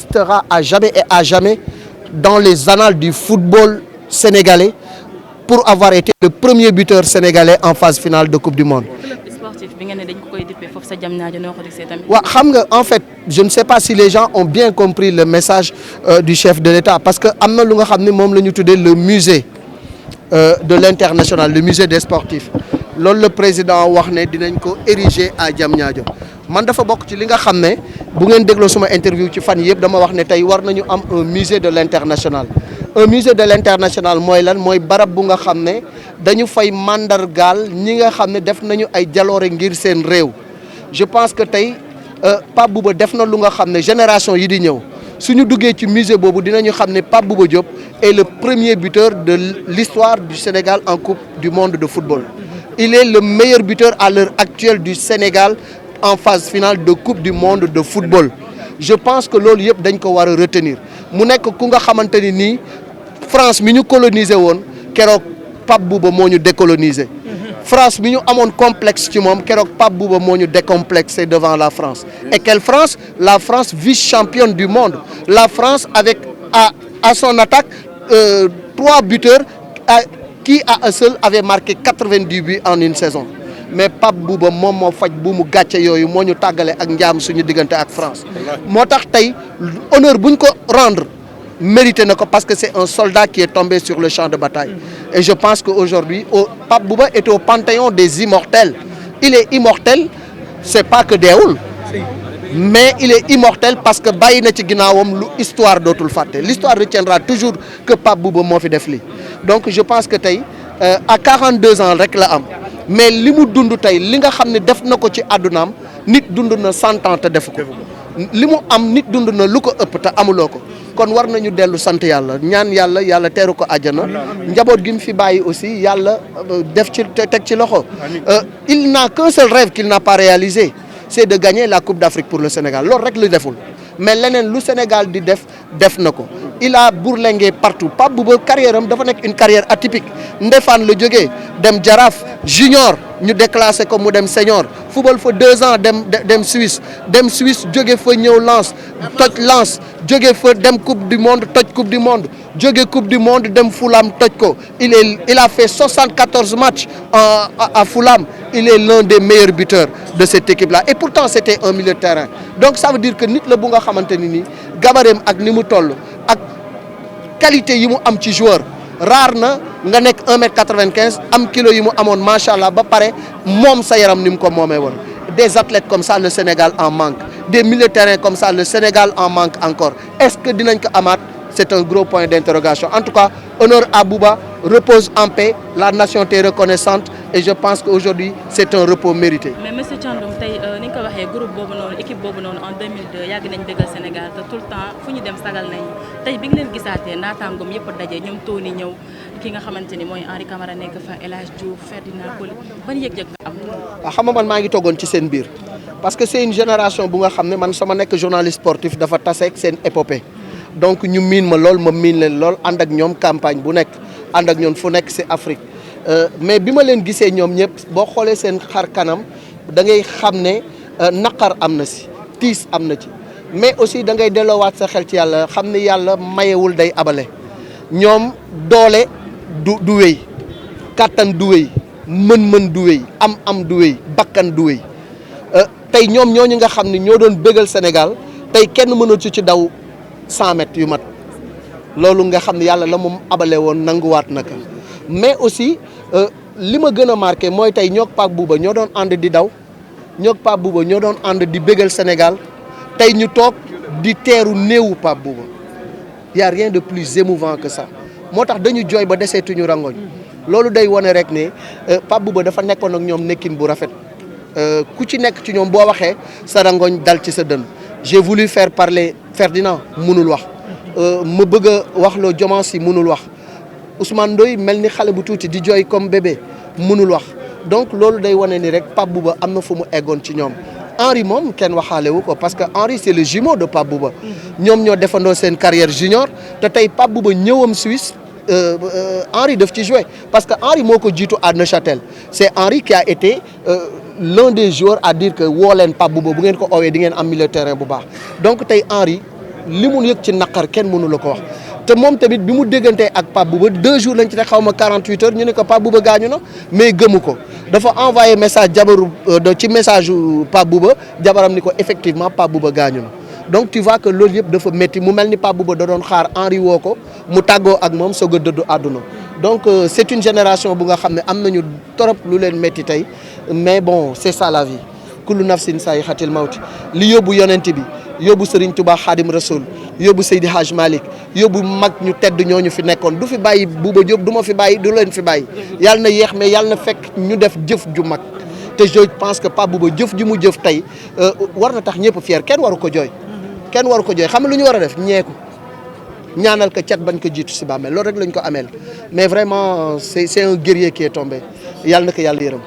restera à jamais et à jamais dans les annales du football sénégalais pour avoir été le premier buteur sénégalais en phase finale de Coupe du Monde. En fait, je ne sais pas si les gens ont bien compris le message du chef de l'État parce que amna lu nga xamni mom lañu tuddé le musée de l'international, le musée des sportifs. Loolu le président wax né dinañ ko ériger à Diamniadio. Man dafa bok ci li nga xamné bu ngeen déglo suma interview ci fan yépp dama wax né tay war nañu am un musée de l'international. Un musée de l'international mooy lan mooy barab bu nga xam ne dañu fay mandargaal ñi nga xam ne def nañu ay jaloore ngir seen réew. Je pense que tey Pape Bouba def na lu nga xam ne génération yi di ñëw suñu duggee ci musée boobu dinañu xam ne Pape Bouba Diop est le premier buteur de l'histoire du Sénégal en Coupe du monde de football. Il est le meilleur buteur à l'heure actuelle du Sénégal en phase finale de Coupe du monde de football. Je pense que loolu yëpp dañ ko war a retenir mu nekk ku nga xamante ni nii France mi ñu colonisé woon keroog Pape Bouba moo ñu décolonisé. France mi ñu amoon complexe ci moom keroog Pape Bouba moo ñu décomplexé devant la France. Et quelle France? La France vice-championne du monde. La France avec à son attaque 3 buteurs qui à eux seuls avaient marqué 90 buts en une saison. Mais Pape Bouba moom moo faj bu mu gàcce yooyu moo ñu tàggale ak njaam suñu diggante ak France. moo tax tey honneur buñ ko rendre mérité na ko parce que c'est un soldat qui est tombé sur le champ de bataille. Et je pense qu'aujourd'hui Pape Bouba est au panthéon des immortels. Il est immortel, c'est pas que deewul mais il est immortel parce que bàyyi na ci ginnaawam lu histoire dootul fàtte. L'histoire retiendra toujours que Pape Bouba moo fi def lii. Donc je pense que tey à 42 ans rek la am. Mais li mu dund tey li nga xam ne def na ko ci àddunaam nit dund na 100 ans te def ko li mu am nit dund na lu ko ëpp te amuloo ko kon war nañu dellu sant yàlla ñaan yàlla yàlla teeru ko àjjana njaboot gi mu fi bàyyi aussi yàlla def ci teg ci loxo. Il n'a qu'un seul rêve qu'il n'a pas réalisé, c'est de gagner la Coupe d'Afrique pour le Sénégal loolu rek lu deful mais leneen lu Sénégal di def na ko. Il a bourlingué partout. Pape Bouba carrière am dafa nekk une carrière atypique Ndefane la jógee dem Jaraaf junior ñu déclassé ko mu dem senior football fa 2 ans dem Suisse jóge fa ñëw Lens toj Lens jóge fa dem coupe du monde toj coupe du monde jóge coupe du monde dem Fulham toj ko il a fait 74 matchs à Fulham. Il est l'un des meilleurs buteurs de cette équipe-là et pourtant c'était un milieu de terrain. Donc ça veut dire que nit la bu nga xamante ni nii gabareem ak ni mu toll ak qualité yi mu am ci joueur rare na nga nekk 1m95 am kilo yi mu amoon macha allah ba pare moom sa yaram ni mu ko moomee woon. Des athlètes comme ça le Sénégal en manque, des milieux de terrain comme ça le Sénégal en manque encore. Est-ce que dinañ ko amaat? C'est un gros point d'interrogation. En tout cas, honneur à Bouba, repose en paix, la nation est reconnaissante et je pense qu'aujourd'hui c'est un repos mérité. Mais monsieur Thiandoum tey ni nga ko waxee groupe boobu noonu équipe boobu noonu en 2002 yàgg nañ bégal Sénégal te tout le temps fu ñu dem sagal nañ tey bi nga leen gisaatee naataangoom yëpp daje ñoom Tony ñëw ki nga xamante ni mooy Henri Camara nekk fa El Hadj Diouf Ferdinand Coly ban yëg-yëg nga am. waaw xam nga man maa ngi toogoon ci seen biir parce que c'est une génération bu nga xam ne man sama nekk journaliste sportif dafa taseeg seen épopée. Donc ñu miin ma lool ma miin leen lool ànd ak ñoom campagne bu nekk ànd ak ñoom fu nekk ci Afrique mais bi ma leen gisee ñoom ñëpp boo xoolee seen xar kanam da ngay xam ne naqar am na ci tiis am na ci mais aussi da ngay delloowaat sa xel ci yàlla xam ne yàlla mayewul day abale ñoom doole du wéy kàttan du wéy mën-mën du wéy am du wéy bakkan du wéy tey ñoom ñooñu nga xam ne ñoo doon bégal Sénégal tey kenn mënul ci daw 100 mètres yu mat loolu nga xam ne yàlla la moom abale woon nanguwaat naka mais aussi li ma gën a marqué mooy tey ñoog Pape Bouba ñoo doon ànd di daw ñoog Pape Bouba ñoo doon ànd di bégal Sénégal tey ñu toog di teeru néewu Pape Bouba y a rien de plus émouvant que ça moo tax dañu jooy ba deseetuñu rangoñ loolu day wane rek ne Pape Bouba dafa nekkoon ak ñoom nekkin bu rafet ku ci nekk ci ñoom boo waxee sa rangoñ dal ci sa dënn. J'ai voulu faire parler Ferdinand mënul wax ma bëgg a wax loo Diomansy mënul wax Ousmane Ndoye mel ni xale bu tuuti di jooy comme bébé mënul wax donc loolu day wane ni rek Pape Bouba am na fu mu eggoon ci ñoom. Henri moom kenn waxaale wu ko parce que Henri c'est le jumeau de Pape Bouba ñoom ñoo defandoo seen carrière junior te tey Pape Bouba ñëwam Suisse Henri daf ci jouer parce que Henri moo ko jiitu à Neuchâtel c'est Henri qui a été l'un des joueurs à dire que woo leen Pape Bouba bu ngeen ko oowee di ngeen am milieu de terrain bu baax donc tey Henri li mu yëg ci naqar kenn mënu la ko wax te moom tamit bi mu déggantee ak Pape Bouba 2 jours lañ ci teg xaw ma 48 heures ñu ne ko Pape Bouba gaañu na mais gëmu ko dafa envoyé message jabaru ci message Pape Bouba jabaram ni ko effectivement Pape Bouba gaañu na donc tu vois que loolu yëpp dafa métti mu mel ni Pape Bouba da doon xaar Henri woo ko mu tàggoo ak moom soog a dëddu àdduna donc c'est une génération bu nga xam ne am nañu trop lu leen métti tey mais bon c'est ça la vie kullu nafsin saayixatil mawti li yóbbu yonent bi yóbbu Serigne Touba Khadim Rasoul yóbbu Seydi Hadj Malick yóbbu mag ñu tedd ñooñu fi nekkoon du fi bàyyi Bouba Diop du ma fi bàyyi du leen fi bàyyi yàlla na yéex mais yàlla na fekk ñu def jëf ju mag te je pense que Pape Bouba jëf ji mu jëf tey war na tax ñëpp fier kenn waru ko jooy kenn waru ko jooy xam nga lu ñu war a def ñeeku ñaanal ko cat bañ ko jiitu si bàmmeel loolu rek lañ ko ameel mais vraiment c'est un guerrier qui est tombé yàlla na ko yàlla yërëm